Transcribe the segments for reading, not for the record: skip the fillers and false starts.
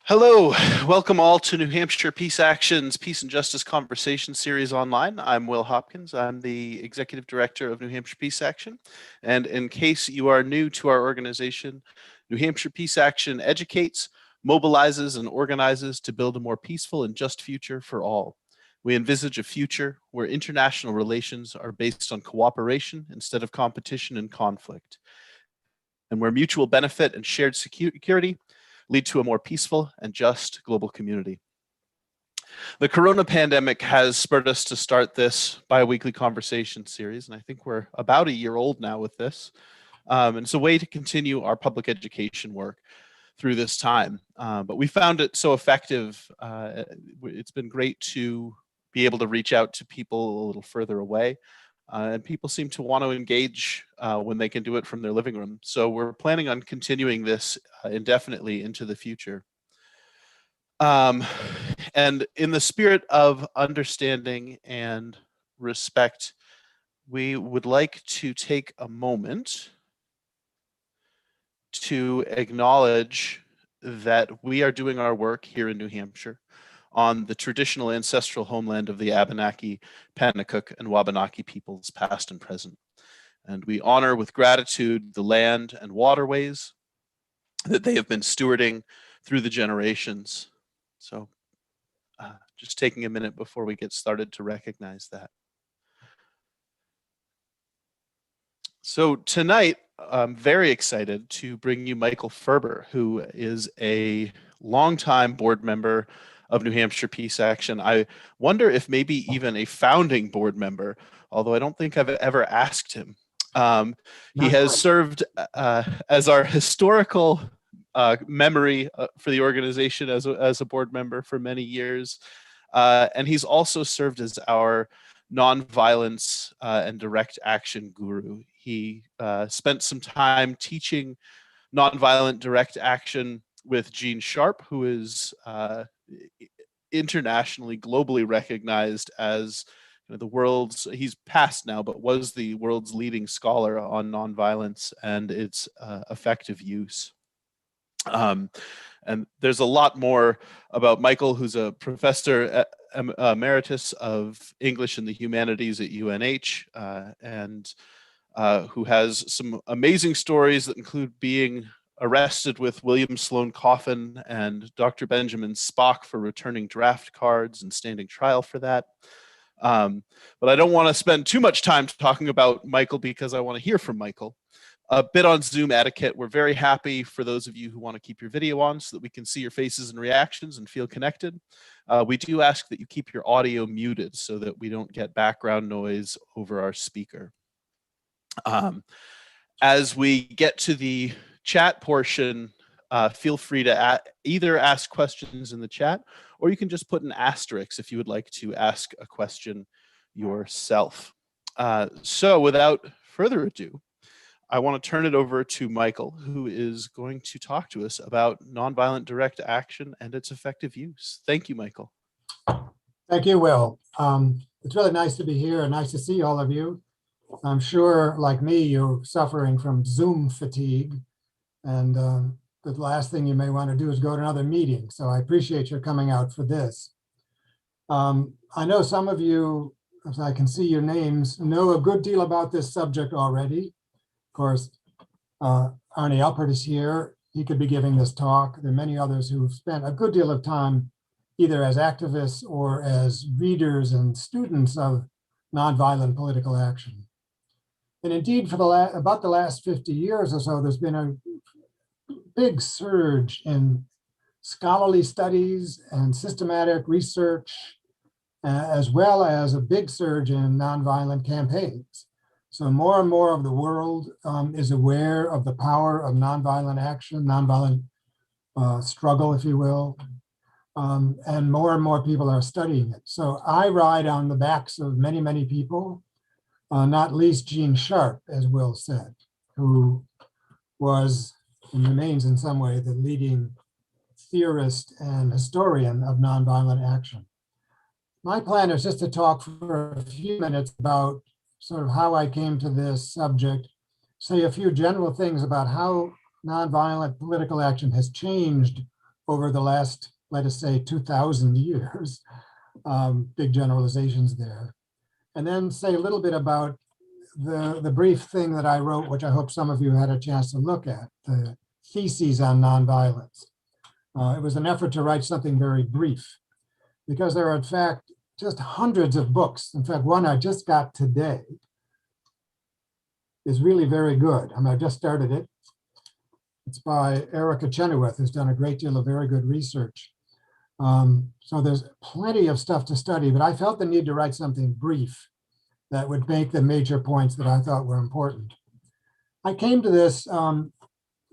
Hello, welcome all to New Hampshire Peace Action's Peace and Justice Conversation Series online. I'm Will Hopkins. I'm the Executive Director of New Hampshire Peace Action. And in case you are new to our organization, New Hampshire Peace Action educates, mobilizes, and organizes to build a more peaceful and just future for all. We envisage a future where international relations are based on cooperation instead of competition and conflict, and where mutual benefit and shared security lead to a more peaceful and just global community. The corona pandemic has spurred us to start this bi-weekly conversation series, and I think we're about a year old now with this. And it's a way to continue our public education work through this time. But we found it so effective. It's been great to be able to reach out to people a little further away. And people seem to want to engage when they can do it from their living room. So we're planning on continuing this indefinitely into the future. And in the spirit of understanding and respect, we would like to take a moment to acknowledge that we are doing our work here in New Hampshire on the traditional ancestral homeland of the Abenaki, Pennacook, and Wabanaki peoples, past and present. And we honor with gratitude the land and waterways that they have been stewarding through the generations. So just taking a minute before we get started to recognize that. So tonight, I'm very excited to bring you Michael Ferber, who is a longtime board member of New Hampshire Peace Action. I wonder if maybe even a founding board member, although I don't think I've ever asked him. He has served as our historical memory for the organization as a board member for many years. And he's also served as our nonviolence and direct action guru. He spent some time teaching nonviolent direct action with Gene Sharp, who is internationally, globally recognized as the world's, he's passed now, but was the world's leading scholar on nonviolence and its effective use. And there's a lot more about Michael, who's a professor emeritus of English and the Humanities at UNH, and who has some amazing stories that include being arrested with William Sloane Coffin and Dr. Benjamin Spock for returning draft cards and standing trial for that. But I don't want to spend too much time talking about Michael because I want to hear from Michael. A bit on Zoom etiquette. We're very happy for those of you who want to keep your video on so that we can see your faces and reactions and feel connected. We do ask that you keep your audio muted so that we don't get background noise over our speaker. As we get to the chat portion, feel free to either ask questions in the chat, or you can just put an asterisk if you would like to ask a question yourself. So without further ado, I want to turn it over to Michael, who is going to talk to us about nonviolent direct action and its effective use. Thank you, Michael. Thank you, Will. It's really nice to be here and nice to see all of you. I'm sure, like me, you're suffering from Zoom fatigue, and the last thing you may want to do is go to another meeting. So I appreciate your coming out for this. I know some of you, as I can see your names, know a good deal about this subject already. Of course, Arnie Alpert is here. He could be giving this talk. There are many others who've spent a good deal of time either as activists or as readers and students of nonviolent political action. And indeed, for about the last 50 years or so, there's been a big surge in scholarly studies and systematic research, as well as a big surge in nonviolent campaigns. So more and more of the world is aware of the power of nonviolent action, nonviolent struggle, if you will, and more people are studying it. So I ride on the backs of many, many people, not least Gene Sharp, as Will said, who was and remains in some way the leading theorist and historian of nonviolent action. My plan is just to talk for a few minutes about sort of how I came to this subject, say a few general things about how nonviolent political action has changed over the last, let us say, 2,000 years. Big generalizations there. And then say a little bit about the brief thing that I wrote, which I hope some of you had a chance to look at, the theses on nonviolence. It was an effort to write something very brief, because there are, in fact, just hundreds of books. In fact, one I just got today is really very good. I just started it. It's by Erica Chenoweth, who's done a great deal of very good research. So there's plenty of stuff to study, but I felt the need to write something brief that would make the major points that I thought were important. I came to this,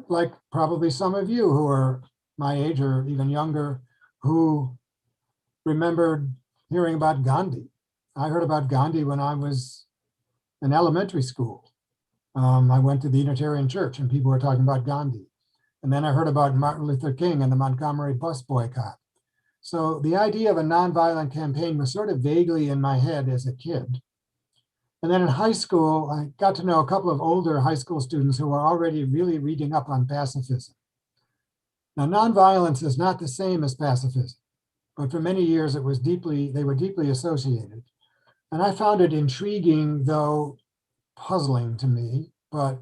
like probably some of you who are my age or even younger, who remembered hearing about Gandhi. I heard about Gandhi when I was in elementary school. I went to the Unitarian Church and people were talking about Gandhi. And then I heard about Martin Luther King and the Montgomery bus boycott. So the idea of a nonviolent campaign was sort of vaguely in my head as a kid. And then in high school, I got to know a couple of older high school students who were already really reading up on pacifism. Now, nonviolence is not the same as pacifism, but for many years they were deeply associated. And I found it intriguing, though puzzling to me, but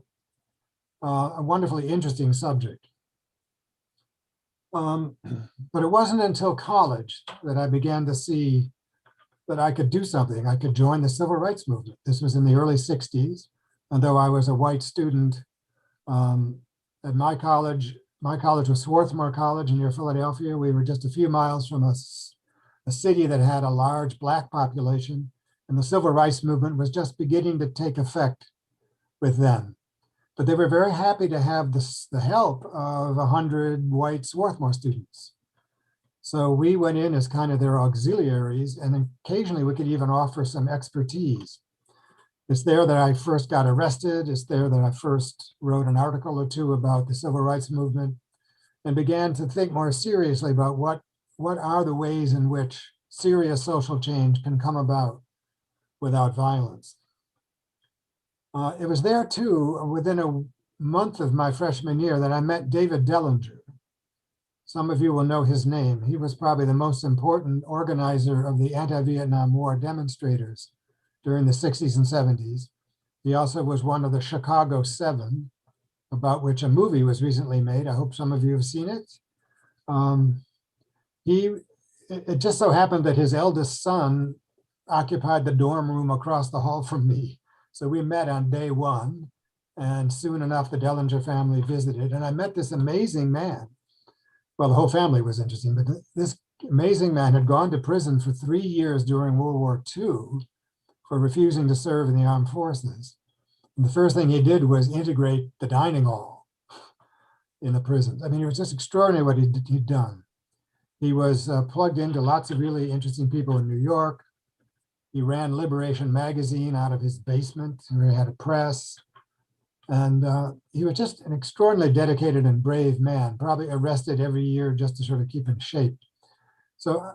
a wonderfully interesting subject. But it wasn't until college that I began to see that I could do something. I could join the civil rights movement. This was in the early 60s. And though I was a white student at my college was Swarthmore College near Philadelphia. We were just a few miles from a city that had a large Black population. And the civil rights movement was just beginning to take effect with them. But they were very happy to have the help of 100 white Swarthmore students. So we went in as kind of their auxiliaries, and occasionally we could even offer some expertise. It's there that I first got arrested. It's there that I first wrote an article or two about the civil rights movement and began to think more seriously about what are the ways in which serious social change can come about without violence. It was there too, within a month of my freshman year, that I met David Dellinger. Some of you will know his name. He was probably the most important organizer of the anti-Vietnam War demonstrators during the 60s and 70s. He also was one of the Chicago Seven, about which a movie was recently made. I hope some of you have seen it. It just so happened that his eldest son occupied the dorm room across the hall from me. So we met on day one, and soon enough, the Dellinger family visited, and I met this amazing man. Well, the whole family was interesting, but this amazing man had gone to prison for 3 years during World War II for refusing to serve in the armed forces. And the first thing he did was integrate the dining hall in the prisons. I mean, it was just extraordinary what he'd done. He was plugged into lots of really interesting people in New York. He ran Liberation magazine out of his basement, where he had a press. And he was just an extraordinarily dedicated and brave man, probably arrested every year just to sort of keep in shape. So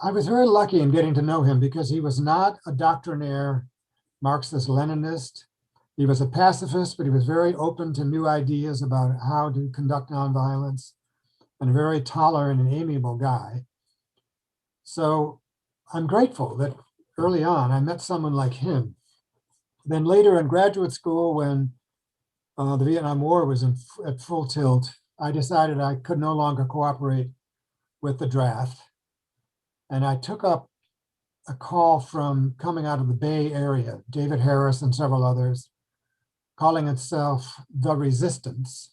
I was very lucky in getting to know him because he was not a doctrinaire Marxist-Leninist. He was a pacifist, but he was very open to new ideas about how to conduct nonviolence, and a very tolerant and amiable guy. So I'm grateful that early on I met someone like him. Then later in graduate school, when the Vietnam War was at full tilt, I decided I could no longer cooperate with the draft. And I took up a call from coming out of the Bay Area, David Harris and several others, calling itself The Resistance,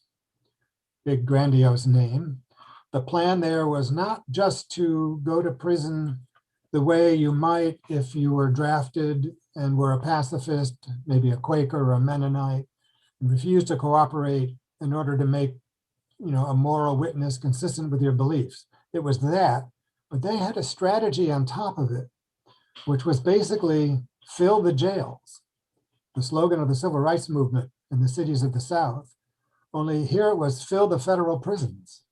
big grandiose name. The plan there was not just to go to prison the way you might if you were drafted and were a pacifist, maybe a Quaker or a Mennonite, and refused to cooperate in order to make, a moral witness consistent with your beliefs. It was that, but they had a strategy on top of it, which was basically fill the jails, the slogan of the civil rights movement in the cities of the South. Only here it was fill the federal prisons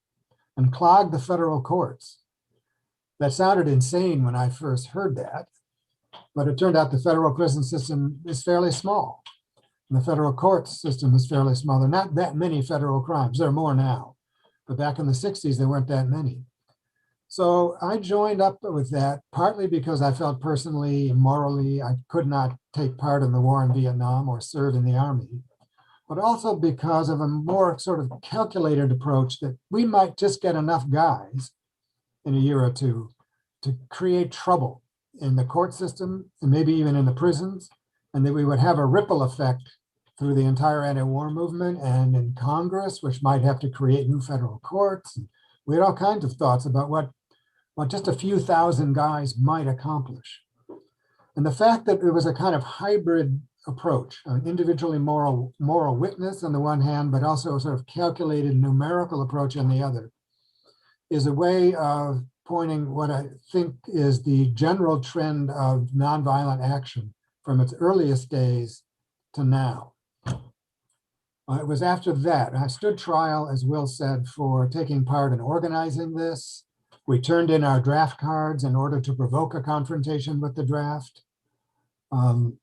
and clog the federal courts. That sounded insane when I first heard that, but it turned out the federal prison system is fairly small. And the federal court system is fairly small. There are not that many federal crimes. There are more now, but back in the 60s, there weren't that many. So I joined up with that, partly because I felt personally and morally I could not take part in the war in Vietnam or serve in the army, but also because of a more sort of calculated approach that we might just get enough guys in a year or two to create trouble in the court system and maybe even in the prisons, and that we would have a ripple effect through the entire anti-war movement and in Congress, which might have to create new federal courts. We had all kinds of thoughts about what just a few thousand guys might accomplish. And the fact that it was a kind of hybrid approach, an individually moral witness on the one hand, but also a sort of calculated numerical approach on the other, is a way of pointing what I think is the general trend of nonviolent action from its earliest days to now. It was after that, I stood trial, as Will said, for taking part in organizing this. We turned in our draft cards in order to provoke a confrontation with the draft. And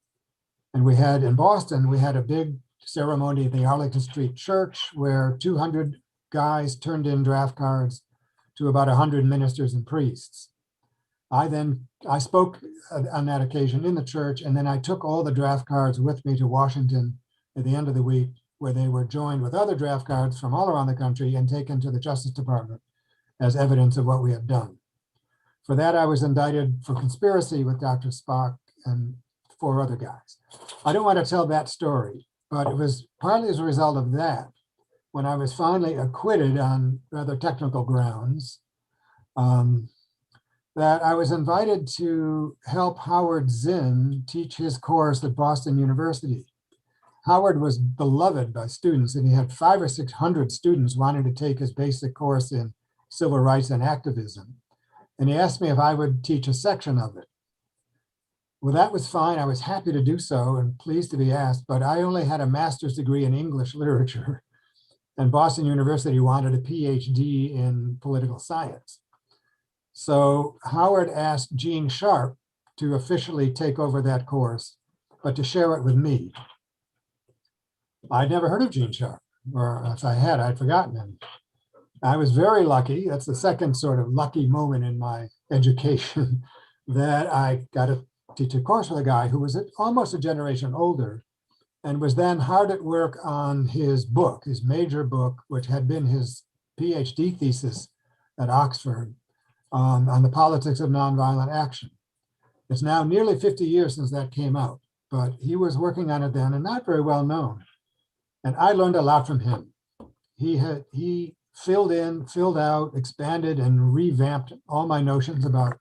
we had in Boston, we had a big ceremony at the Arlington Street Church where 200 guys turned in draft cards to about 100 ministers and priests. I spoke on that occasion in the church, and then I took all the draft cards with me to Washington at the end of the week, where they were joined with other draft cards from all around the country and taken to the Justice Department as evidence of what we had done. For that, I was indicted for conspiracy with Dr. Spock and 4 other guys. I don't want to tell that story, but it was partly as a result of that, when I was finally acquitted on rather technical grounds, that I was invited to help Howard Zinn teach his course at Boston University. Howard was beloved by students, and he had 500 or 600 students wanting to take his basic course in civil rights and activism. And he asked me if I would teach a section of it. Well, that was fine. I was happy to do so and pleased to be asked, but I only had a master's degree in English literature, and Boston University wanted a PhD in political science. So Howard asked Gene Sharp to officially take over that course, but to share it with me. I'd never heard of Gene Sharp, or if I had, I'd forgotten him. I was very lucky. That's the second sort of lucky moment in my education, that I got to teach a course with a guy who was almost a generation older and was then hard at work on his book, his major book, which had been his PhD thesis at Oxford, on the politics of nonviolent action. It's now nearly 50 years since that came out, but he was working on it then and not very well known. And I learned a lot from him. He filled in, filled out, expanded, and revamped all my notions about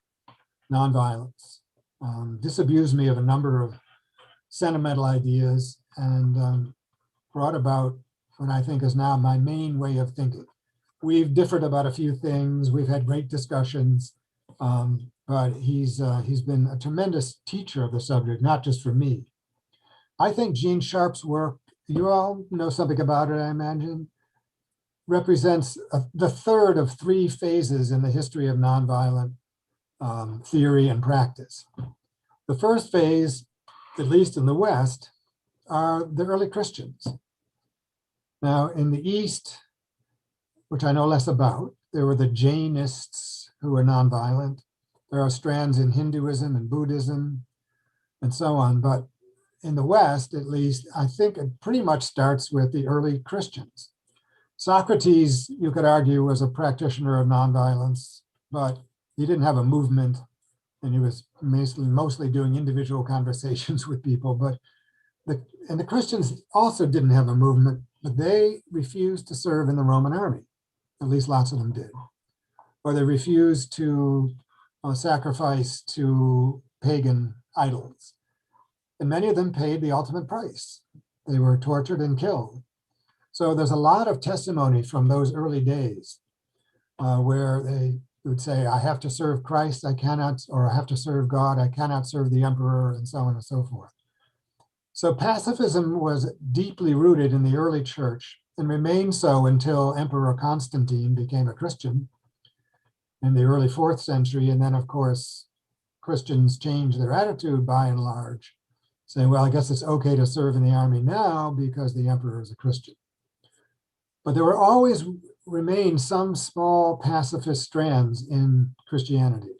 nonviolence, disabused me of a number of sentimental ideas, and brought about what I think is now my main way of thinking. We've differed about a few things. We've had great discussions, but he's been a tremendous teacher of the subject, not just for me. I think Gene Sharp's work, you all know something about it, I imagine, represents the third of 3 phases in the history of nonviolent theory and practice. The first phase, at least in the West, are the early Christians. Now, in the East, which I know less about, there were the Jainists who were nonviolent. There are strands in Hinduism and Buddhism and so on. But in the West, at least, I think it pretty much starts with the early Christians. Socrates, you could argue, was a practitioner of nonviolence, but he didn't have a movement, and he was mostly doing individual conversations with people. But the Christians also didn't have a movement, but they refused to serve in the Roman army. At least lots of them did. Or they refused to sacrifice to pagan idols. And many of them paid the ultimate price. They were tortured and killed. So there's a lot of testimony from those early days where they would say, I have to serve Christ, I cannot, or I have to serve God, I cannot serve the emperor, and so on and so forth. So pacifism was deeply rooted in the early church and remained so until Emperor Constantine became a Christian in the early 4th century. And then, of course, Christians changed their attitude by and large, saying, well, I guess it's okay to serve in the army now because the emperor is a Christian. But there were always remain some small pacifist strands in Christianity,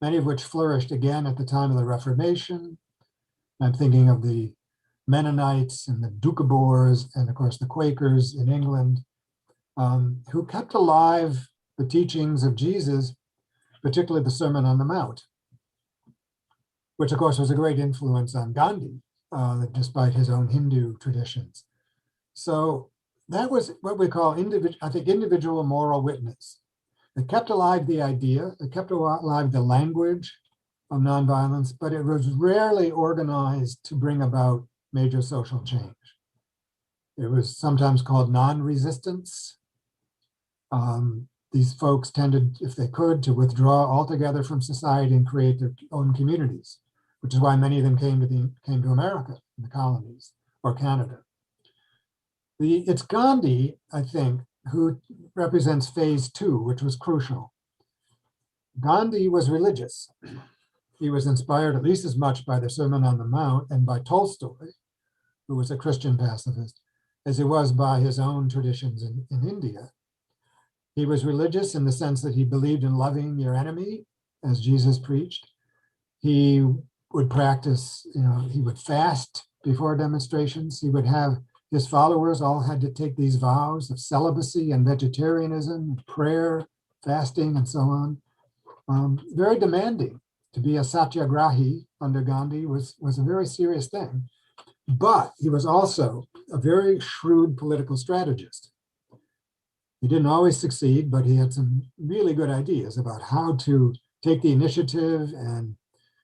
many of which flourished again at the time of the Reformation. I'm thinking of the Mennonites and the Doukhobors, and of course the Quakers in England, who kept alive the teachings of Jesus, particularly the Sermon on the Mount, which of course was a great influence on Gandhi, despite his own Hindu traditions. So that was what we call individual moral witness. It kept alive the idea, it kept alive the language of nonviolence, but it was rarely organized to bring about major social change. It was sometimes called non-resistance. These folks tended, if they could, to withdraw altogether from society and create their own communities, which is why many of them came to America, in the colonies, or Canada. It's Gandhi, I think, who represents phase two, which was crucial. Gandhi was religious. He was inspired at least as much by the Sermon on the Mount and by Tolstoy, who was a Christian pacifist, as he was by his own traditions in India. He was religious in the sense that he believed in loving your enemy, as Jesus preached. He would practice, he would fast before demonstrations. He would have his followers all had to take these vows of celibacy and vegetarianism, prayer, fasting, and so on. Very demanding. To be a satyagrahi under Gandhi was a very serious thing. But he was also a very shrewd political strategist. He didn't always succeed, but he had some really good ideas about how to take the initiative and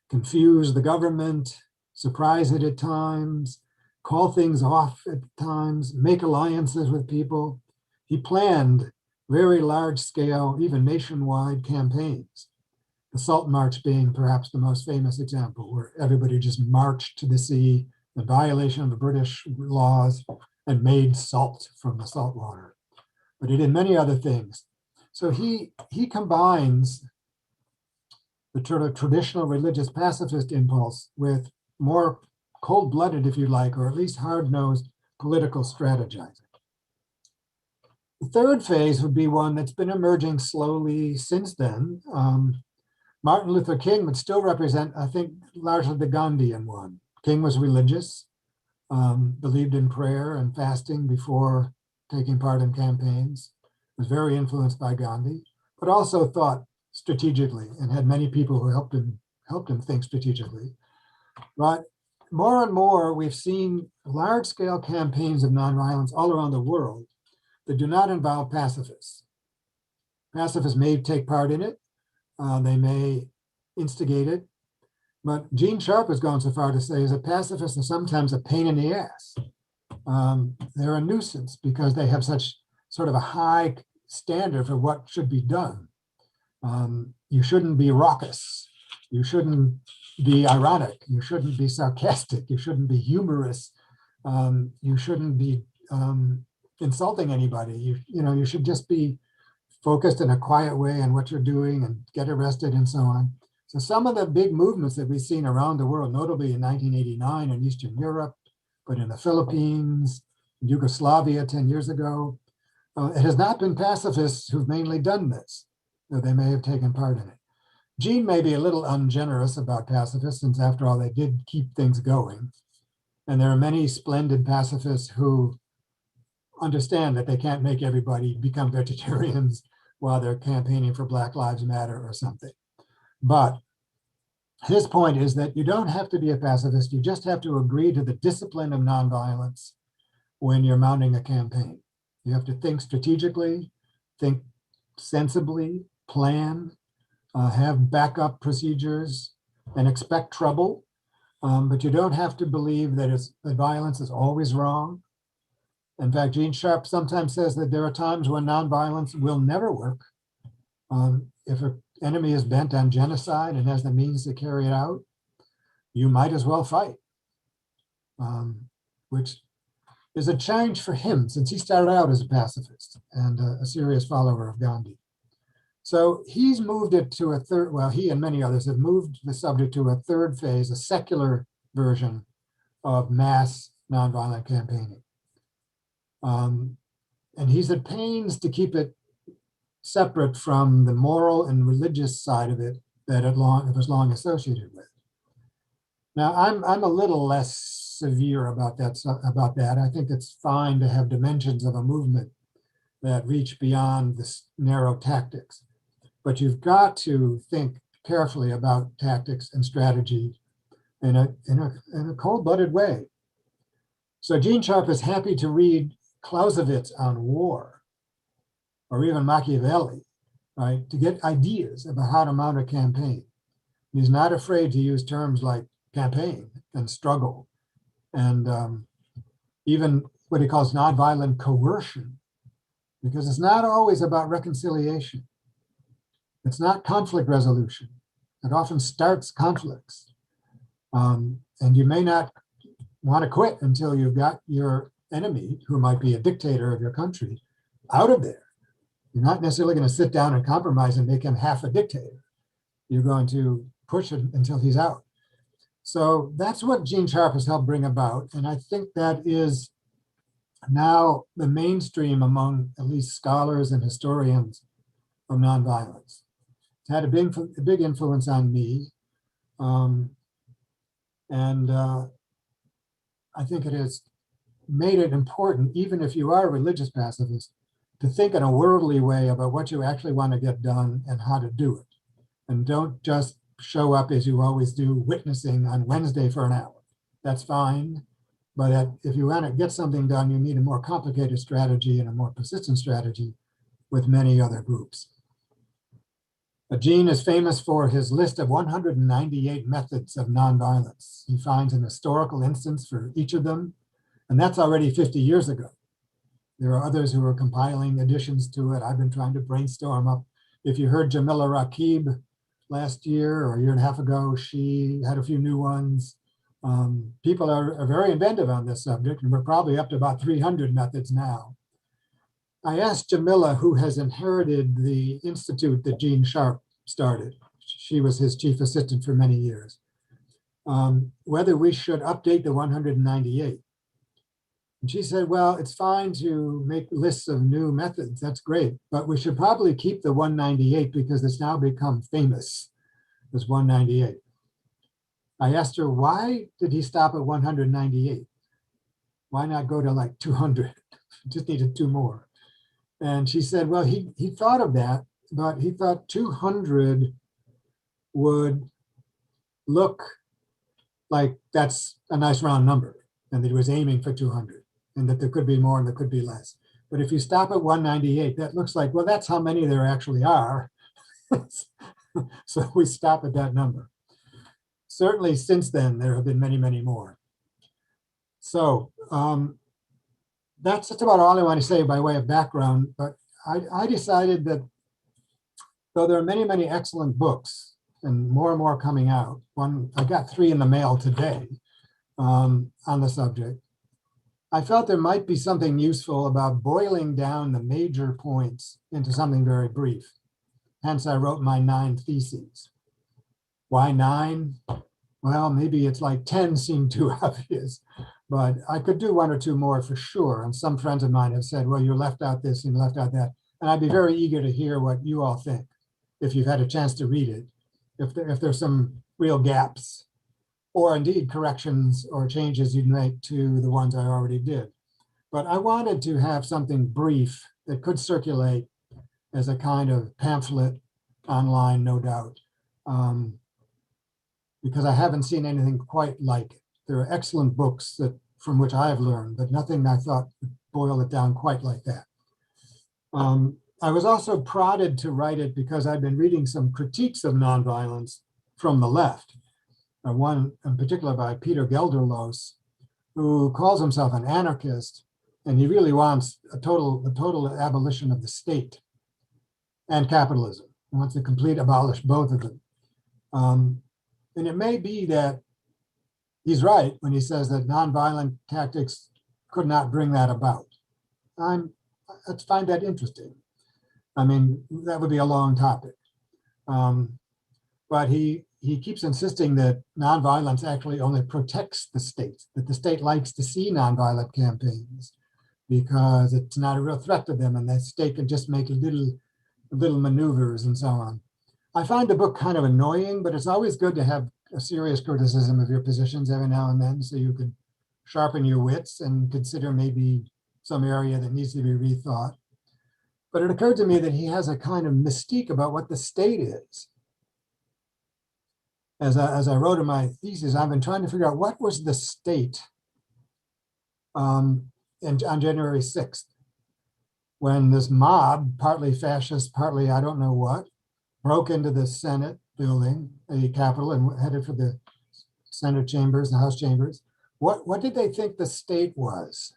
confuse the government, surprise it at times, call things off at times, make alliances with people. He planned very large scale, even nationwide campaigns. The Salt March being perhaps the most famous example, where everybody just marched to the sea in violation of the British laws and made salt from the salt water. But he did many other things. So he combines the sort of traditional religious pacifist impulse with more cold-blooded, if you like, or at least hard-nosed political strategizing. The third phase would be one that's been emerging slowly since then. Martin Luther King would still represent, I think, largely the Gandhian one. King was religious, believed in prayer and fasting before taking part in campaigns, was very influenced by Gandhi, but also thought strategically and had many people who helped him think strategically. But more and more, we've seen large-scale campaigns of nonviolence all around the world that do not involve pacifists. Pacifists may take part in it, they may instigate it, but Gene Sharp has gone so far to say that pacifists are sometimes a pain in the ass. They're a nuisance because they have such sort of a high standard for what should be done. You shouldn't be raucous. You shouldn't be ironic. You shouldn't be sarcastic. You shouldn't be humorous. You shouldn't be insulting anybody. You should just be focused in a quiet way on what you're doing and get arrested and so on. So some of the big movements that we've seen around the world, notably in 1989 in Eastern Europe, but in the Philippines, Yugoslavia 10 years ago, it has not been pacifists who've mainly done this, though they may have taken part in it. Gene may be a little ungenerous about pacifists, since after all, they did keep things going. And there are many splendid pacifists who understand that they can't make everybody become vegetarians while they're campaigning for Black Lives Matter or something. But his point is that you don't have to be a pacifist. You just have to agree to the discipline of nonviolence when you're mounting a campaign. You have to think strategically, think sensibly, plan, have backup procedures, and expect trouble. But you don't have to believe that violence is always wrong. In fact, Gene Sharp sometimes says that there are times when nonviolence will never work. If an enemy is bent on genocide and has the means to carry it out, you might as well fight, which is a change for him since he started out as a pacifist and a serious follower of Gandhi. So he's moved it to a third, well, he and many others have moved the subject to a third phase, a secular version of mass nonviolent campaigning. And he's at pains to keep it separate from the moral and religious side of it that it was long associated with. Now, I'm a little less severe about that. I think it's fine to have dimensions of a movement that reach beyond this narrow tactics. But you've got to think carefully about tactics and strategy in a cold-blooded way. So Gene Sharp is happy to read Clausewitz on war, or even Machiavelli, right, to get ideas about how to mount a campaign. He's not afraid to use terms like campaign and struggle, and even what he calls nonviolent coercion, because it's not always about reconciliation. It's not conflict resolution. It often starts conflicts. And you may not want to quit until you've got your enemy, who might be a dictator of your country, out of there. You're not necessarily going to sit down and compromise and make him half a dictator. You're going to push it until he's out. So that's what Gene Sharp has helped bring about. And I think that is now the mainstream among at least scholars and historians of nonviolence. It's had a big influence on me. I think it has made it important, even if you are a religious pacifist, to think in a worldly way about what you actually want to get done and how to do it. And don't just show up as you always do, witnessing on Wednesday for an hour. That's fine. But if you want to get something done, you need a more complicated strategy and a more persistent strategy with many other groups. Gene is famous for his list of 198 methods of nonviolence. He finds an historical instance for each of them, and that's already 50 years ago. There are others who are compiling additions to it. I've been trying to brainstorm up. If you heard Jamila Rakib last year or a year and a half ago, she had a few new ones. People are very inventive on this subject, and we're probably up to about 300 methods now. I asked Jamila, who has inherited the institute that Gene Sharp started. She was his chief assistant for many years, whether we should update the 198. And she said, well, it's fine to make lists of new methods. That's great. But we should probably keep the 198 because it's now become famous as 198. I asked her, why did he stop at 198? Why not go to like 200? Just needed 2 more. And she said, well, he thought of that, but he thought 200 would look like that's a nice round number, and that he was aiming for 200, and that there could be more and there could be less. But if you stop at 198, that looks like, well, that's how many there actually are. So we stop at that number. Certainly since then, there have been many, many more. So that's about all I want to say by way of background. But I decided that though there are many, many excellent books and more coming out, I got 3 in the mail today on the subject, I felt there might be something useful about boiling down the major points into something very brief. Hence, I wrote my 9 theses. Why 9? Well, maybe it's like 10 seemed too obvious, but I could do 1 or 2 more for sure. And some friends of mine have said, well, you left out this and you left out that. And I'd be very eager to hear what you all think, if you've had a chance to read it, if there's some real gaps, or indeed corrections or changes you'd make to the ones I already did. But I wanted to have something brief that could circulate as a kind of pamphlet online, no doubt, because I haven't seen anything quite like it. There are excellent books from which I have learned, but nothing I thought would boil it down quite like that. I was also prodded to write it because I've been reading some critiques of nonviolence from the left. One in particular by Peter Gelderloos, who calls himself an anarchist, and he really wants a total abolition of the state and capitalism. He wants to abolish both of them. And it may be that he's right when he says that nonviolent tactics could not bring that about. I find that interesting. I mean, that would be a long topic. But he keeps insisting that nonviolence actually only protects the state, that the state likes to see nonviolent campaigns. because it's not a real threat to them, and the state can just make little maneuvers and so on. I find the book kind of annoying, but it's always good to have a serious criticism of your positions every now and then, so you can sharpen your wits and consider maybe some area that needs to be rethought. But it occurred to me that he has a kind of mystique about what the state is. As I wrote in my thesis, I've been trying to figure out what was the state on January 6th, when this mob, partly fascist, partly I don't know what, broke into the Senate building, the Capitol, and headed for the Senate chambers, the House chambers. What did they think the state was?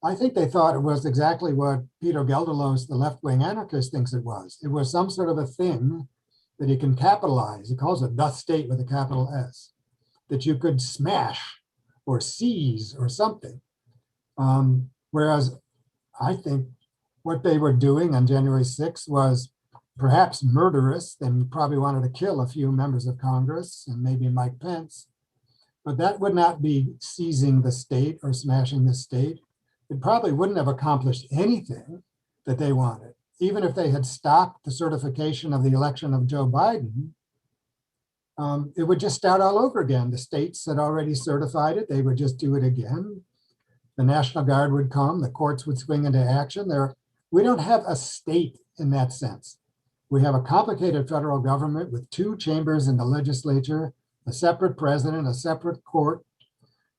I think they thought it was exactly what Peter Gelderloos, the left-wing anarchist, thinks it was. It was some sort of a thing that he can capitalize. He calls it the state with a capital S, that you could smash or seize or something. Whereas I think what they were doing on January 6th was perhaps murderous. They probably wanted to kill a few members of Congress and maybe Mike Pence, but that would not be seizing the state or smashing the state. It probably wouldn't have accomplished anything that they wanted. Even if they had stopped the certification of the election of Joe Biden, it would just start all over again. The states had already certified it. They would just do it again. The National Guard would come. The courts would swing into action. We don't have a state in that sense. We have a complicated federal government with two chambers in the legislature, a separate president, a separate court.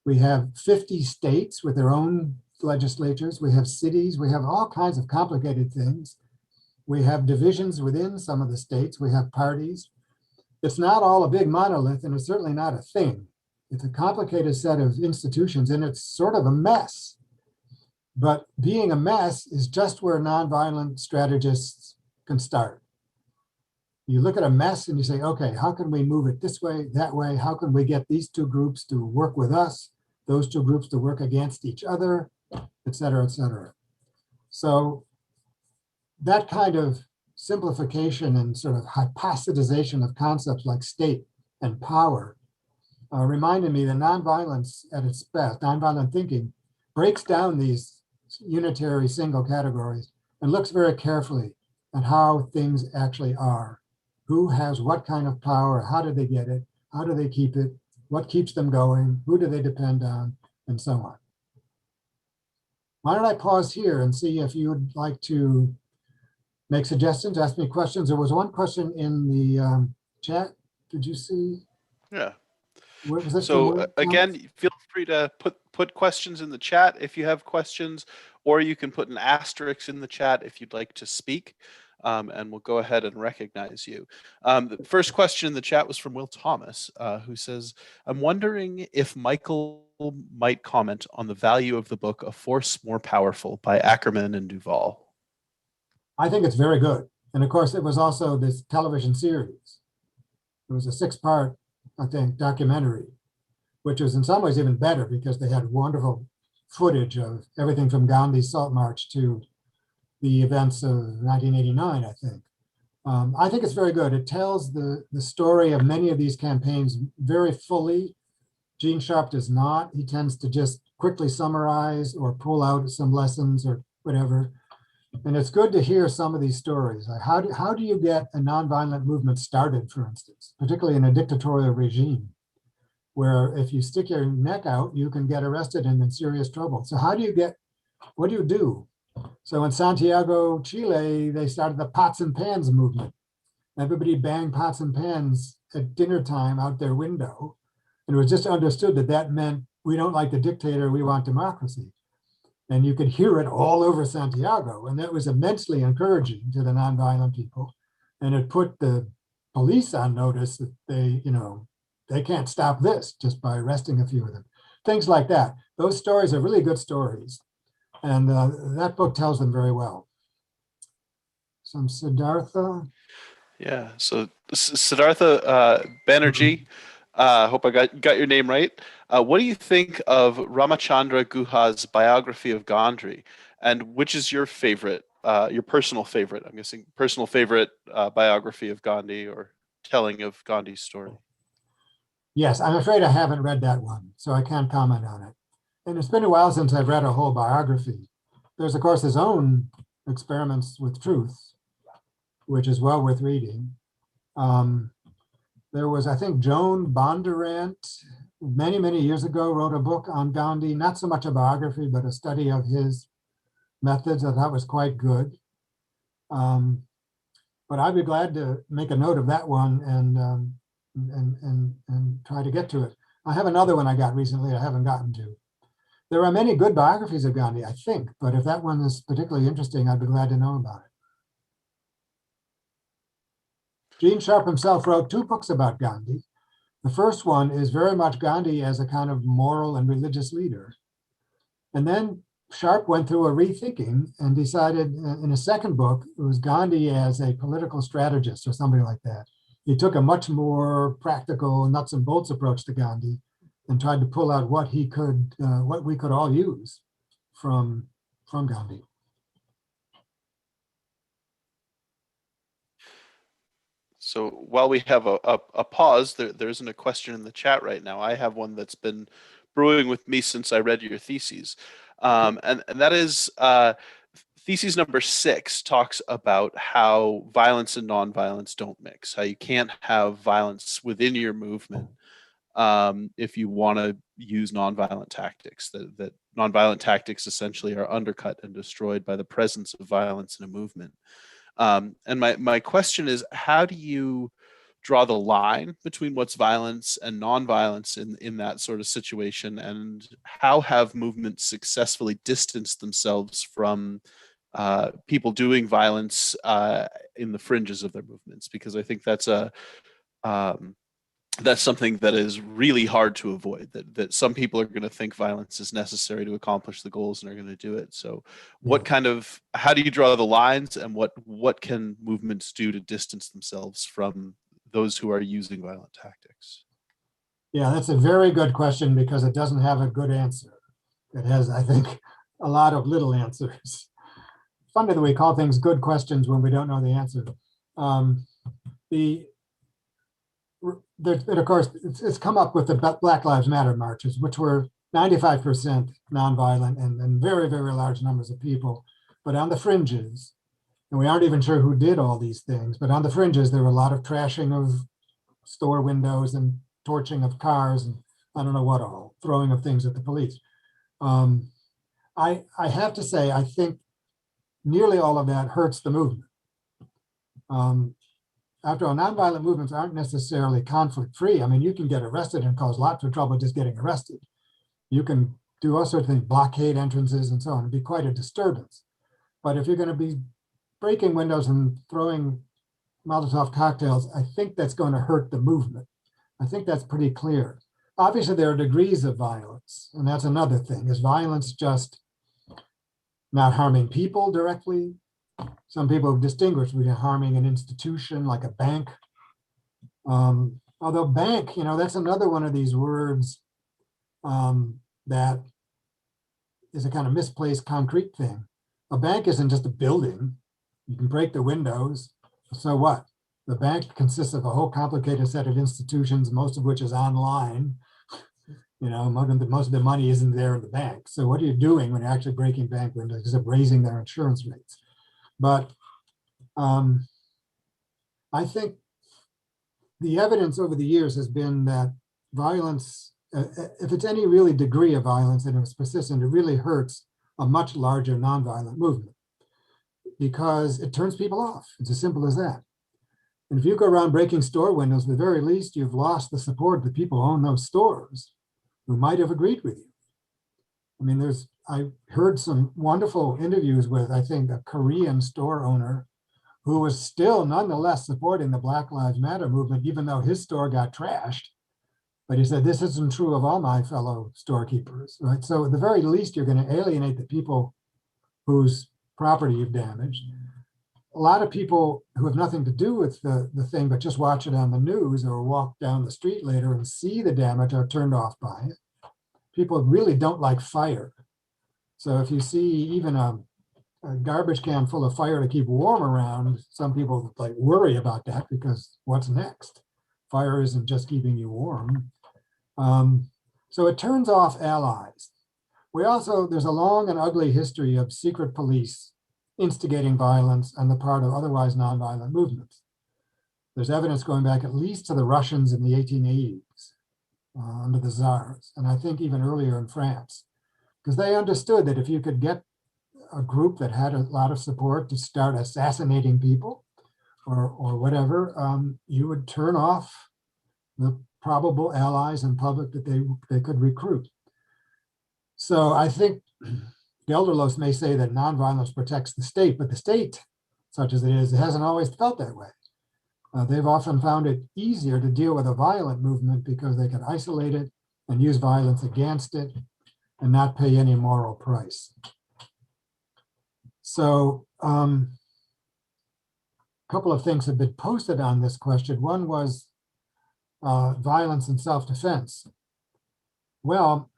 We have 50 states with their own legislatures. We have cities. We have all kinds of complicated things. We have divisions within some of the states. We have parties. It's not all a big monolith, and it's certainly not a thing. It's a complicated set of institutions, and it's sort of a mess. But being a mess is just where nonviolent strategists can start. You look at a mess and you say, okay, how can we move it this way, that way? How can we get these two groups to work with us, those two groups to work against each other, et cetera, et cetera. So that kind of simplification and sort of hypostatization of concepts like state and power reminded me that nonviolence at its best, nonviolent thinking, breaks down these unitary single categories and looks very carefully at how things actually are. Who has what kind of power? How do they get it? How do they keep it? What keeps them going? Who do they depend on? And so on. Why don't I pause here and see if you would like to make suggestions, ask me questions. There was one question in the chat. Did you see? Yeah. What was it? So again, feel free to put questions in the chat if you have questions, or you can put an asterisk in the chat if you'd like to speak, and we'll go ahead and recognize you. The first question in the chat was from Will Thomas, who says, I'm wondering if Michael might comment on the value of the book A Force More Powerful by Ackerman and Duvall. I think it's very good. And of course, it was also this television series. It was a 6-part, I think, documentary, which was in some ways even better because they had wonderful footage of everything from Gandhi's Salt March to the events of 1989, I think. I think it's very good. It tells the story of many of these campaigns very fully. Gene Sharp does not. He tends to just quickly summarize or pull out some lessons or whatever. And it's good to hear some of these stories. Like how do you get a nonviolent movement started, for instance, particularly in a dictatorial regime, where if you stick your neck out, you can get arrested and in serious trouble. So what do you do? So in Santiago, Chile, they started the pots and pans movement. Everybody banged pots and pans at dinner time out their window. And it was just understood that that meant we don't like the dictator, we want democracy. And you could hear it all over Santiago. And that was immensely encouraging to the nonviolent people. And it put the police on notice that they can't stop this just by arresting a few of them. Things like that. Those stories are really good stories. And that book tells them very well. Some Siddhartha. Yeah, so Siddhartha Banerjee, hope I got your name right. What do you think of Ramachandra Guha's biography of Gandhi, and which is your favorite, your personal favorite? I'm guessing personal favorite biography of Gandhi or telling of Gandhi's story. Yes, I'm afraid I haven't read that one, so I can't comment on it. And it's been a while since I've read a whole biography. there's, of course, his own experiments with truth, which is well worth reading. There was, I think, Joan Bondurant, many, many years ago, wrote a book on Gandhi, not so much a biography, but a study of his methods. I thought was quite good. But I'd be glad to make a note of that one and try to get to it. I have another one I got recently I haven't gotten to. There are many good biographies of Gandhi, I think, but if that one is particularly interesting, I'd be glad to know about it. Gene Sharp himself wrote 2 books about Gandhi. The first one is very much Gandhi as a kind of moral and religious leader. And then Sharp went through a rethinking and decided in a second book, it was Gandhi as a political strategist or something like that. He took a much more practical nuts and bolts approach to Gandhi and tried to pull out what he could, what we could all use from Gandhi. So while we have a pause, there isn't a question in the chat right now. I have one that's been brewing with me since I read your theses. And that is thesis number 6 talks about how violence and nonviolence don't mix, how you can't have violence within your movement if you want to use nonviolent tactics, that nonviolent tactics essentially are undercut and destroyed by the presence of violence in a movement. And my question is, how do you draw the line between what's violence and nonviolence in that sort of situation? And how have movements successfully distanced themselves from people doing violence in the fringes of their movements? Because I think that's something that is really hard to avoid, that some people are going to think violence is necessary to accomplish the goals and are going to do it. So how do you draw the lines, and what can movements do to distance themselves from those who are using violent tactics? Yeah, that's a very good question because it doesn't have a good answer. It has, I think, a lot of little answers. Funny that we call things good questions when we don't know the answer. And of course, it's come up with the Black Lives Matter marches, which were 95% nonviolent and very, very large numbers of people. But on the fringes, and we aren't even sure who did all these things, but on the fringes, there were a lot of trashing of store windows and torching of cars and I don't know what all, throwing of things at the police. I have to say, I think nearly all of that hurts the movement. After all, nonviolent movements aren't necessarily conflict-free. I mean, you can get arrested and cause lots of trouble just getting arrested. You can do all sorts of things, blockade entrances and so on, and be quite a disturbance. But if you're going to be breaking windows and throwing Molotov cocktails, I think that's going to hurt the movement. I think that's pretty clear. Obviously, there are degrees of violence, and that's another thing. Is violence just not harming people directly? Some people have distinguished between harming an institution like a bank. Although bank, that's another one of these words that is a kind of misplaced concrete thing. A bank isn't just a building. You can break the windows. So what? The bank consists of a whole complicated set of institutions, most of which is online. Most of the money isn't there in the bank. So what are you doing when you're actually breaking bank windows except raising their insurance rates? But I think the evidence over the years has been that violence, if it's any really degree of violence and it's persistent, it really hurts a much larger nonviolent movement because it turns people off. It's as simple as that. And if you go around breaking store windows, at the very least, you've lost the support of the people who own those stores who might have agreed with you. I mean, I heard some wonderful interviews with, I think, a Korean store owner who was still nonetheless supporting the Black Lives Matter movement, even though his store got trashed. But he said, this isn't true of all my fellow storekeepers, right? So at the very least, you're going to alienate the people whose property you've damaged. A lot of people who have nothing to do with the thing, but just watch it on the news or walk down the street later and see the damage are turned off by it. People really don't like fire. So if you see even a garbage can full of fire to keep warm around, some people worry about that because what's next? Fire isn't just keeping you warm. So it turns off allies. There's a long and ugly history of secret police instigating violence on the part of otherwise nonviolent movements. There's evidence going back at least to the Russians in the 1880s under the Tsars, and I think even earlier in France, because they understood that if you could get a group that had a lot of support to start assassinating people or whatever, you would turn off the probable allies and public that they could recruit. So I think Gelderloos may say that nonviolence protects the state, but the state, such as it is, it hasn't always felt that way. They've often found it easier to deal with a violent movement because they can isolate it and use violence against it and not pay any moral price. So a couple of things have been posted on this question. One was violence and self-defense. Well,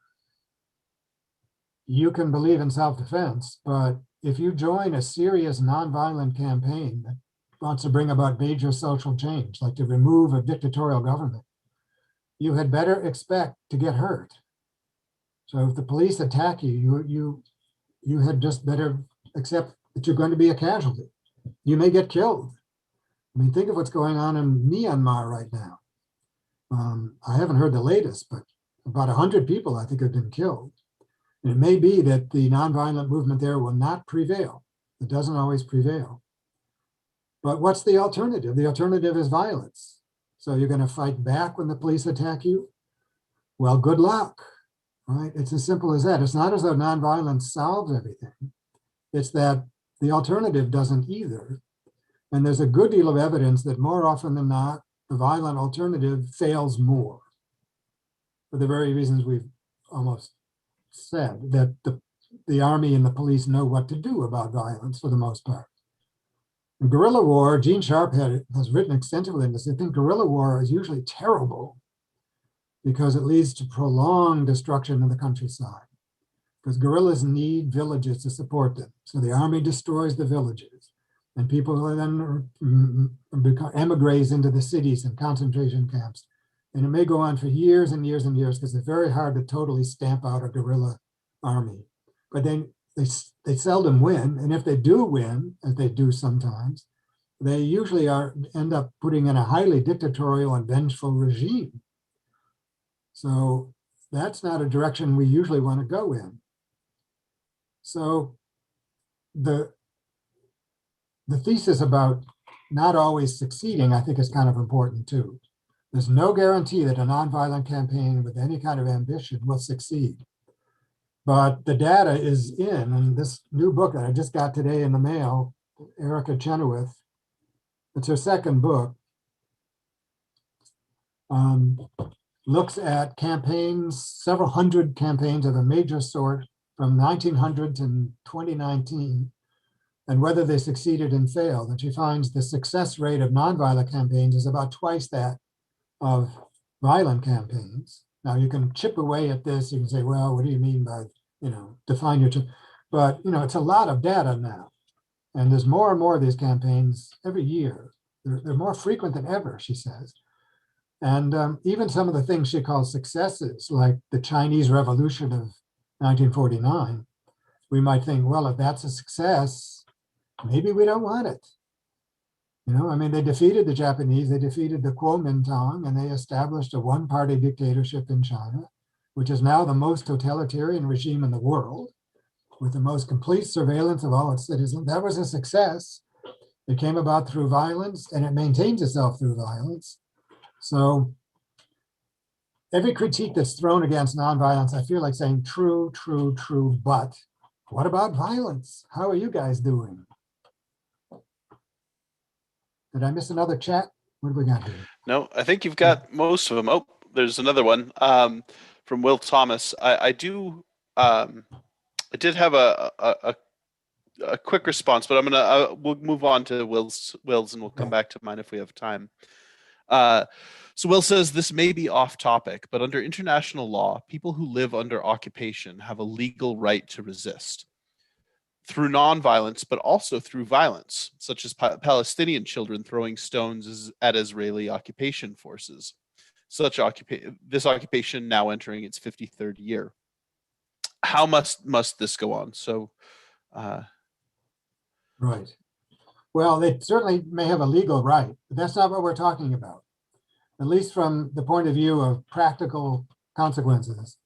you can believe in self-defense, but if you join a serious nonviolent campaign that wants to bring about major social change, like to remove a dictatorial government, you had better expect to get hurt. So if the police attack you, you had just better accept that you're going to be a casualty. You may get killed. I mean, think of what's going on in Myanmar right now. I haven't heard the latest, but about 100 people, I think, have been killed. And it may be that the nonviolent movement there will not prevail. It doesn't always prevail. But what's the alternative? The alternative is violence. So you're going to fight back when the police attack you? Well, good luck, right? It's as simple as that. It's not as though nonviolence solves everything. It's that the alternative doesn't either. And there's a good deal of evidence that more often than not, the violent alternative fails more, for the very reasons we've almost said, that the army and the police know what to do about violence for the most part. In guerrilla war, Gene Sharp has written extensively on this. I think guerrilla war is usually terrible because it leads to prolonged destruction of the countryside, because guerrillas need villages to support them. So the army destroys the villages, and people then become emigres into the cities and concentration camps. And it may go on for years and years and years because it's very hard to totally stamp out a guerrilla army. But then they seldom win. And if they do win, as they do sometimes, they usually end up putting in a highly dictatorial and vengeful regime. So that's not a direction we usually want to go in. So the thesis about not always succeeding, I think, is kind of important too. There's no guarantee that a nonviolent campaign with any kind of ambition will succeed. But the data is in, and this new book that I just got today in the mail, Erica Chenoweth, it's her second book, looks at campaigns, several hundred campaigns of a major sort from 1900 to 2019, and whether they succeeded and failed. And she finds the success rate of nonviolent campaigns is about twice that of violent campaigns. Now you can chip away at this. You can say, well, what do you mean by, define your, but it's a lot of data now. And there's more and more of these campaigns every year. They're more frequent than ever, she says. And even some of the things she calls successes, like the Chinese Revolution of 1949, we might think, well, if that's a success, maybe we don't want it. They defeated the Japanese, they defeated the Kuomintang, and they established a one-party dictatorship in China, which is now the most totalitarian regime in the world, with the most complete surveillance of all its citizens. That was a success. It came about through violence, and it maintains itself through violence. So every critique that's thrown against nonviolence, I feel like saying true, true, true, but what about violence? How are you guys doing? Did I miss another chat? What do we got here? No, I think you've got most of them. Oh, there's another one from Will Thomas. I did have a quick response, but we'll move on to Will's, and we'll come back to mine if we have time. So Will says, this may be off topic, but under international law, people who live under occupation have a legal right to resist through nonviolence, but also through violence, such as Palestinian children throwing stones at Israeli occupation forces. This occupation now entering its 53rd year. how must this go on? So, Right. Well, they certainly may have a legal right, but that's not what we're talking about. At least from the point of view of practical consequences.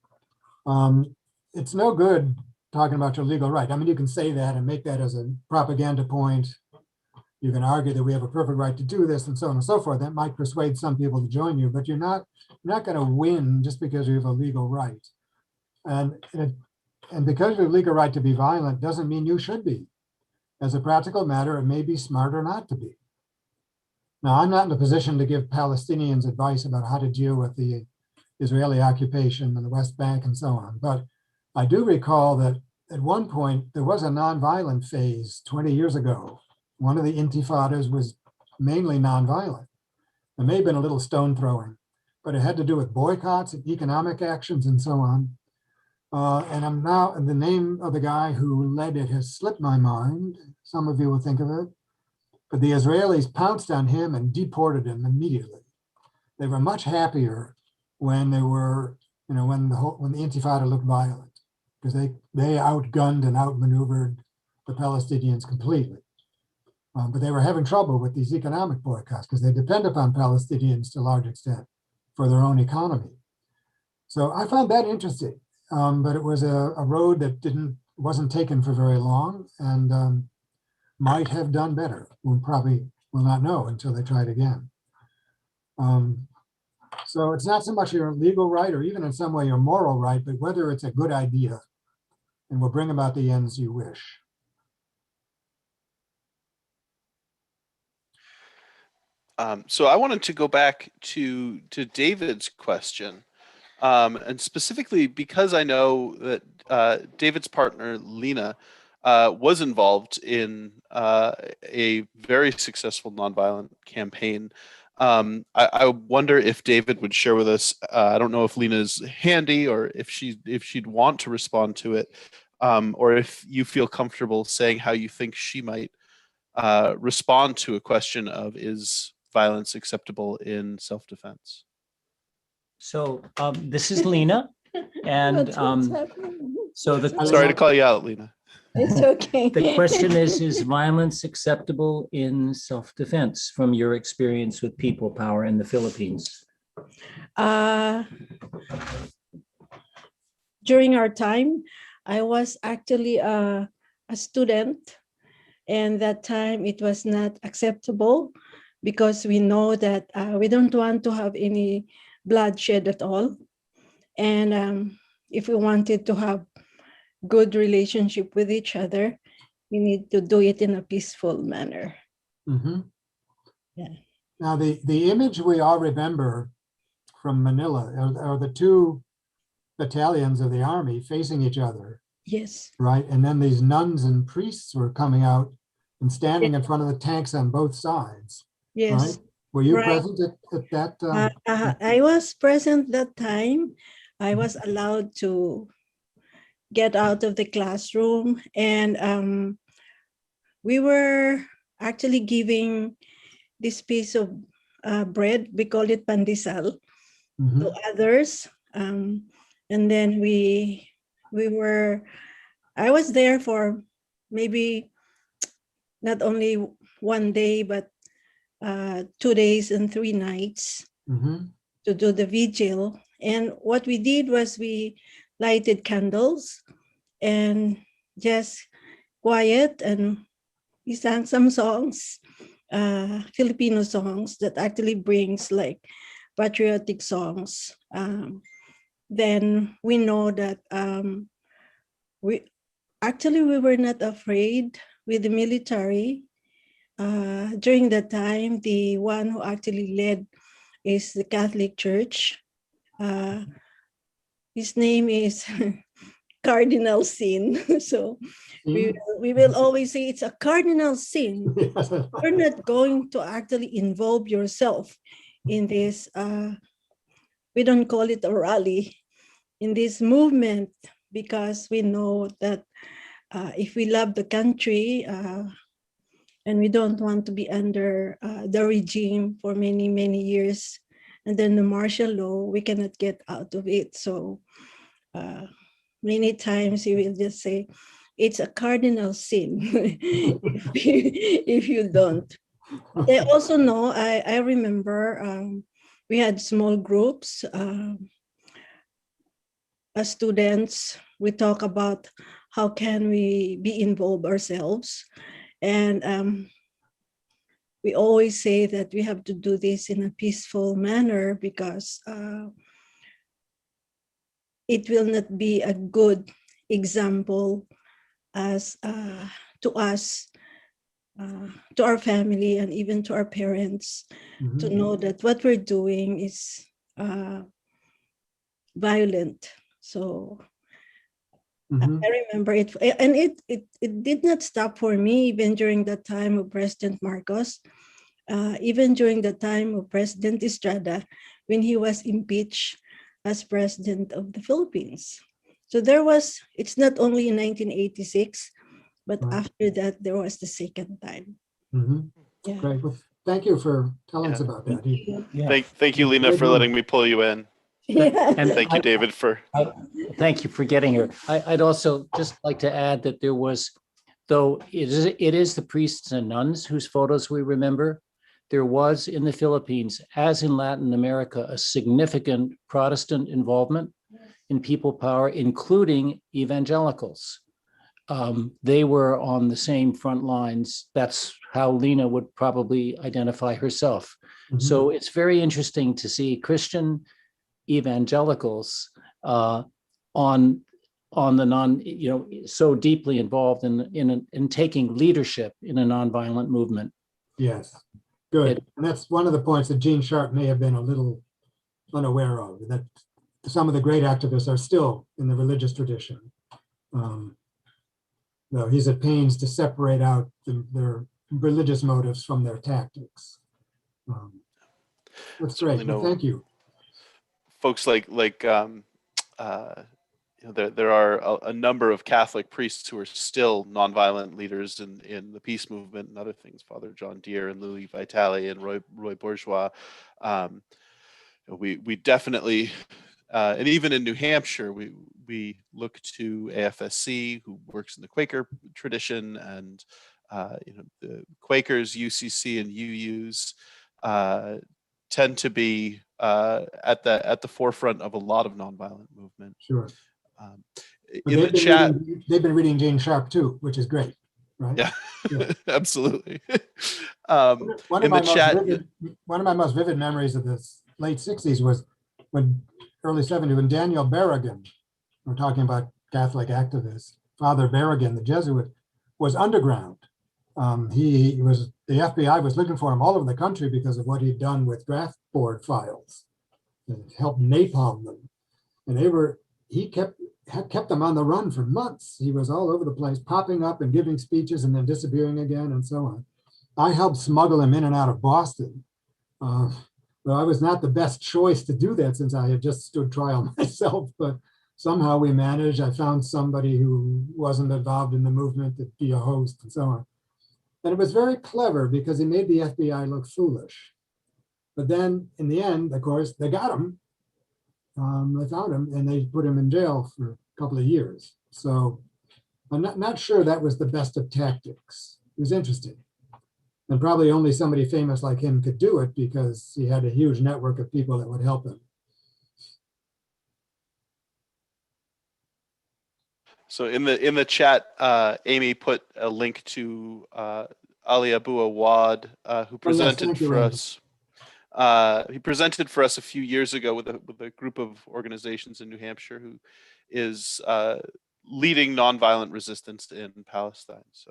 It's no good talking about your legal right. I mean, you can say that and make that as a propaganda point. You can argue that we have a perfect right to do this and so on and so forth. That might persuade some people to join you, but you're not going to win just because you have a legal right. And because you have a legal right to be violent doesn't mean you should be. As a practical matter, it may be smarter not to be. Now, I'm not in a position to give Palestinians advice about how to deal with the Israeli occupation in the West Bank and so on, but I do recall that at one point there was a nonviolent phase 20 years ago. One of the intifadas was mainly nonviolent. There may have been a little stone throwing, but it had to do with boycotts and economic actions and so on. And the name of the guy who led it has slipped my mind. Some of you will think of it. But the Israelis pounced on him and deported him immediately. They were much happier when they were, when the Intifada looked violent, because they outgunned and outmaneuvered the Palestinians completely. But they were having trouble with these economic boycotts because they depend upon Palestinians to a large extent for their own economy. So I found that interesting, but it was a road that wasn't taken for very long and might have done better. We probably will not know until they try it again. So it's not so much your legal right or even in some way your moral right, but whether it's a good idea and will bring about the ends you wish. So I wanted to go back to David's question, and specifically because I know that David's partner, Lena, was involved in a very successful nonviolent campaign. I wonder if David would share with us. I don't know if Lena's handy or if she'd want to respond to it, or if you feel comfortable saying how you think she might respond to a question of is violence acceptable in self-defense. So this is Lena, and so Sorry to call you out, Lena. It's okay. the question is violence acceptable in self-defense from your experience with people power in the Philippines? During our time, I was actually a student, and that time it was not acceptable because we know that we don't want to have any bloodshed at all. And if we wanted to have good relationship with each other, we need to do it in a peaceful manner. Mm-hmm. Yeah. Now, the image we all remember from Manila are the two battalions of the army facing each other. Yes. Right. And then these nuns and priests were coming out and standing in front of the tanks on both sides. Yes. Right? Were you Right. present at that? I was present that time. I was allowed to get out of the classroom, and we were actually giving this piece of bread, we call it pandesal, Mm-hmm. to others. And then I was there for maybe not only one day, but 2 days and 3 nights Mm-hmm. to do the vigil. And what we did was we lighted candles and just quiet, and we sang some songs, Filipino songs that actually brings like patriotic songs. Then we know that we were not afraid with the military. During that time, the one who actually led is the Catholic Church. His name is Cardinal Sin. So we will always say it's a cardinal sin. You're not going to actually involve yourself in this, we don't call it a rally, in this movement, because we know that if we love the country and we don't want to be under the regime for many, many years, and then the martial law, we cannot get out of it. So many times he will just say, it's a cardinal sin if you don't. I also know, I remember we had small groups as students. We talk about how can we be involved ourselves. And we always say that we have to do this in a peaceful manner because it will not be a good example as to us, to our family, and even to our parents, to know that what we're doing is violent. So I remember it, and it did not stop for me even during the time of President Marcos, even during the time of President Estrada, when he was impeached as president of the Philippines. So there was, it's not only in 1986, but after that, there was the second time. Yeah. Great. Well, thank you for telling us about that. Thank you, Lena, for letting me pull you in. Yeah. And Thank you, David, for. Thank you for getting her. I'd also just like to add that there was, though it is the priests and nuns whose photos we remember, there was in the Philippines, as in Latin America, a significant Protestant involvement in people power, including evangelicals. They were on the same front lines. That's how Lena would probably identify herself. So it's very interesting to see Christian evangelicals on the so deeply involved in taking leadership in a nonviolent movement. Yes, good. And that's one of the points that Gene Sharp may have been a little unaware of, that some of the great activists are still in the religious tradition. No, he's at pains to separate out their religious motives from their tactics. That's great. Well, thank you. Folks like there are a number of Catholic priests who are still nonviolent leaders in the peace movement and other things. Father John Deere and Louis Vitale and Roy Bourgeois. We definitely, and even in New Hampshire, we look to AFSC, who works in the Quaker tradition, and the Quakers, UCC, and UUs tend to be at the forefront of a lot of nonviolent movement. Sure. In the chat, they've been reading Gene Sharp too, which is great, right? Yeah. Absolutely. One of my most vivid memories of the late 60s was early 70s, when Daniel Berrigan, we're talking about Catholic activists, Father Berrigan, the Jesuit, was underground. The FBI was looking for him all over the country because of what he'd done with draft board files, and helped napalm them. And he kept them on the run for months. He was all over the place, popping up and giving speeches and then disappearing again and so on. I helped smuggle him in and out of Boston. Well, I was not the best choice to do that since I had just stood trial myself, but somehow we managed. I found somebody who wasn't involved in the movement to be a host and so on. And it was very clever because he made the FBI look foolish. But then in the end, of course, they got him. They found him and they put him in jail for a couple of years. So I'm not sure that was the best of tactics. It was interesting. And probably only somebody famous like him could do it because he had a huge network of people that would help him. So in the chat, Amy put a link to Ali Abu Awad, who presented for us. He presented for us a few years ago with a group of organizations in New Hampshire who is leading nonviolent resistance in Palestine. So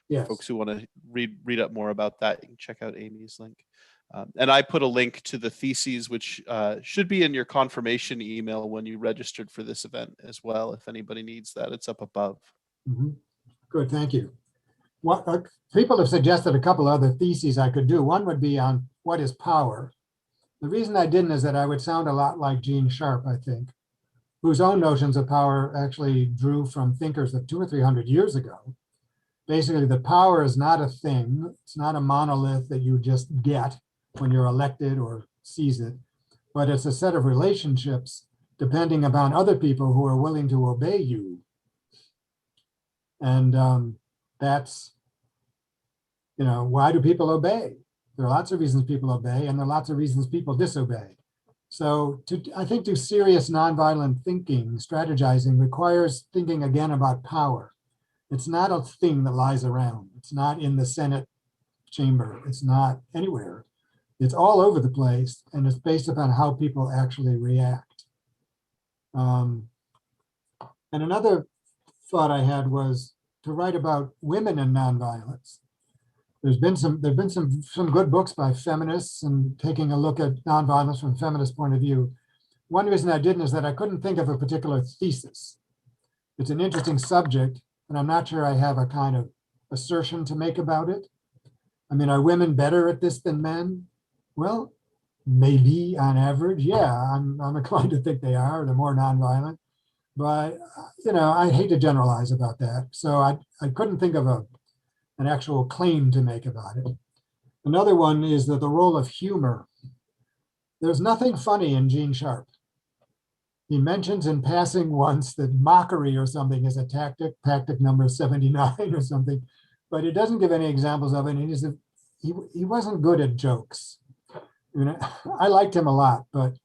yes, folks who want to read up more about that, you can check out Amy's link. And I put a link to the theses, which should be in your confirmation email when you registered for this event as well. If anybody needs that, it's up above. Good, thank you. People have suggested a couple other theses I could do. One would be on what is power. The reason I didn't is that I would sound a lot like Gene Sharp, I think, whose own notions of power actually drew from thinkers of 200 or 300 years ago. Basically, the power is not a thing. It's not a monolith that you just get when you're elected or seize it, but it's a set of relationships depending upon other people who are willing to obey you. And that's, why do people obey? There are lots of reasons people obey, and there are lots of reasons people disobey. So I think to serious nonviolent thinking, strategizing requires thinking again about power. It's not a thing that lies around. It's not in the Senate chamber. It's not anywhere. It's all over the place, and it's based upon how people actually react. And another thought I had was to write about women and nonviolence. There've been some good books by feminists and taking a look at nonviolence from a feminist point of view. One reason I didn't is that I couldn't think of a particular thesis. It's an interesting subject, and I'm not sure I have a kind of assertion to make about it. I mean, are women better at this than men? Well, maybe on average, yeah, I'm inclined to think they are. They're more nonviolent. But, I hate to generalize about that. So I couldn't think of an actual claim to make about it. Another one is that the role of humor. There's nothing funny in Gene Sharp. He mentions in passing once that mockery or something is a tactic number 79 or something, but it doesn't give any examples of it. And he wasn't good at jokes. I liked him a lot, but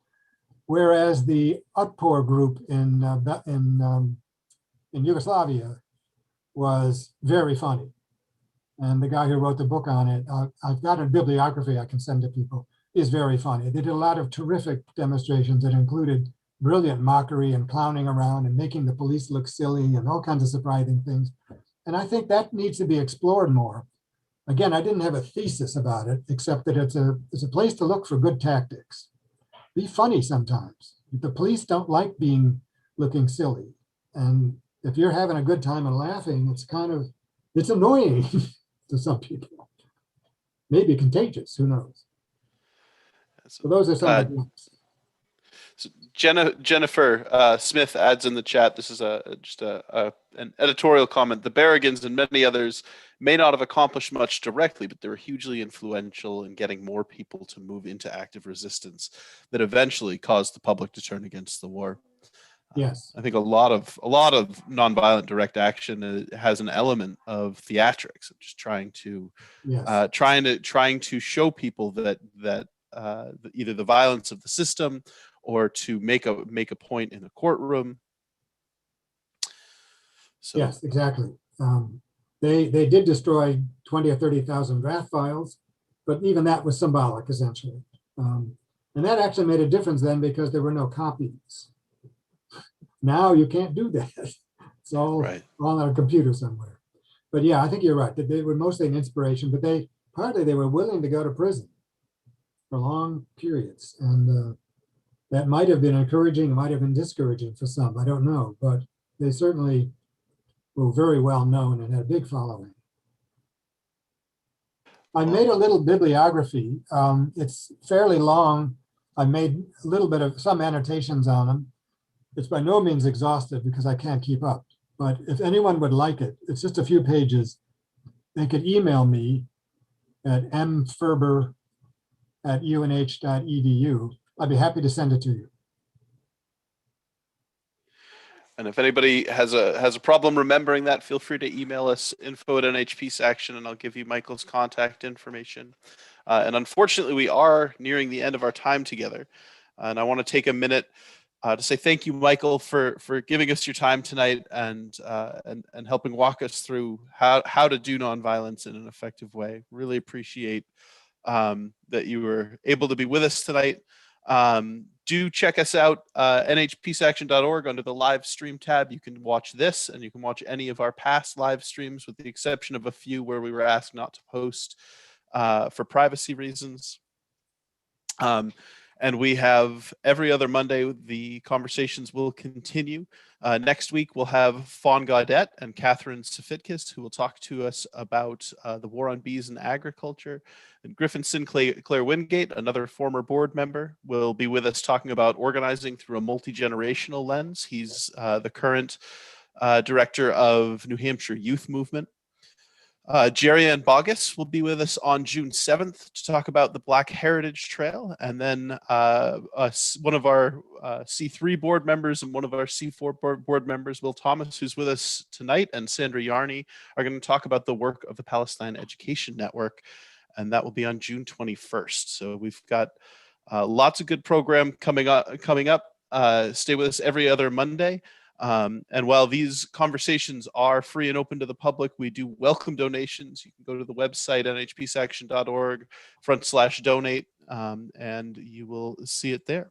whereas the Otpor group in Yugoslavia was very funny. And the guy who wrote the book on it, I've got a bibliography I can send to people, is very funny. They did a lot of terrific demonstrations that included brilliant mockery and clowning around and making the police look silly and all kinds of surprising things. And I think that needs to be explored more. Again, I didn't have a thesis about it, except that it's a place to look for good tactics. Be funny sometimes. The police don't like looking silly. And if you're having a good time and laughing, it's annoying to some people. Maybe contagious, who knows? So those are some of the books. So Jennifer Smith adds in the chat, this is just an editorial comment. The Berrigans and many others may not have accomplished much directly, but they were hugely influential in getting more people to move into active resistance that eventually caused the public to turn against the war. Yes. I think a lot of nonviolent direct action has an element of theatrics, just trying to show people that either the violence of the system or to make a point in a courtroom. So, yes, exactly. They did destroy 20 or 30,000 draft files, but even that was symbolic, essentially. And that actually made a difference then because there were no copies. Now you can't do that. It's all on a computer somewhere. But yeah, I think you're right, that they were mostly an inspiration, but partly they were willing to go to prison for long periods. And that might have been encouraging, might have been discouraging for some, I don't know, but they certainly were very well known and had a big following. I made a little bibliography. It's fairly long. I made a little bit of some annotations on them. It's by no means exhaustive because I can't keep up. But if anyone would like it, it's just a few pages. They could email me at mferber@unh.edu. I'd be happy to send it to you. And if anybody has a problem remembering that, feel free to email us info@nhpsection, and I'll give you Michael's contact information. And unfortunately, we are nearing the end of our time together. And I want to take a minute to say thank you, Michael, for giving us your time tonight and helping walk us through how to do nonviolence in an effective way. Really appreciate that you were able to be with us tonight. Do check us out, nhpsection.org under the live stream tab. You can watch this and you can watch any of our past live streams with the exception of a few where we were asked not to post for privacy reasons. And we have every other Monday, the conversations will continue. Next week, we'll have Fawn Gaudette and Catherine Safitkis, who will talk to us about the war on bees and agriculture. And Griffin Sinclair Wingate, another former board member, will be with us talking about organizing through a multi-generational lens. He's the current director of New Hampshire Youth Movement. Jerry Ann Bogus will be with us on June 7th to talk about the Black Heritage Trail. And then one of our C3 board members and one of our C4 board members, Will Thomas, who's with us tonight, and Sandra Yarney are going to talk about the work of the Palestine Education Network. And that will be on June 21st. So we've got lots of good program coming up. Stay with us every other Monday. And while these conversations are free and open to the public, we do welcome donations. You can go to the website, nhpsection.org/donate, and you will see it there.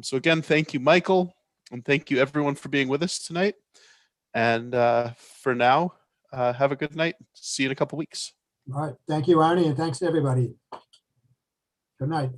So again, thank you, Michael, and thank you everyone for being with us tonight. And for now, have a good night. See you in a couple weeks. All right. Thank you, Arnie, and thanks to everybody. Good night.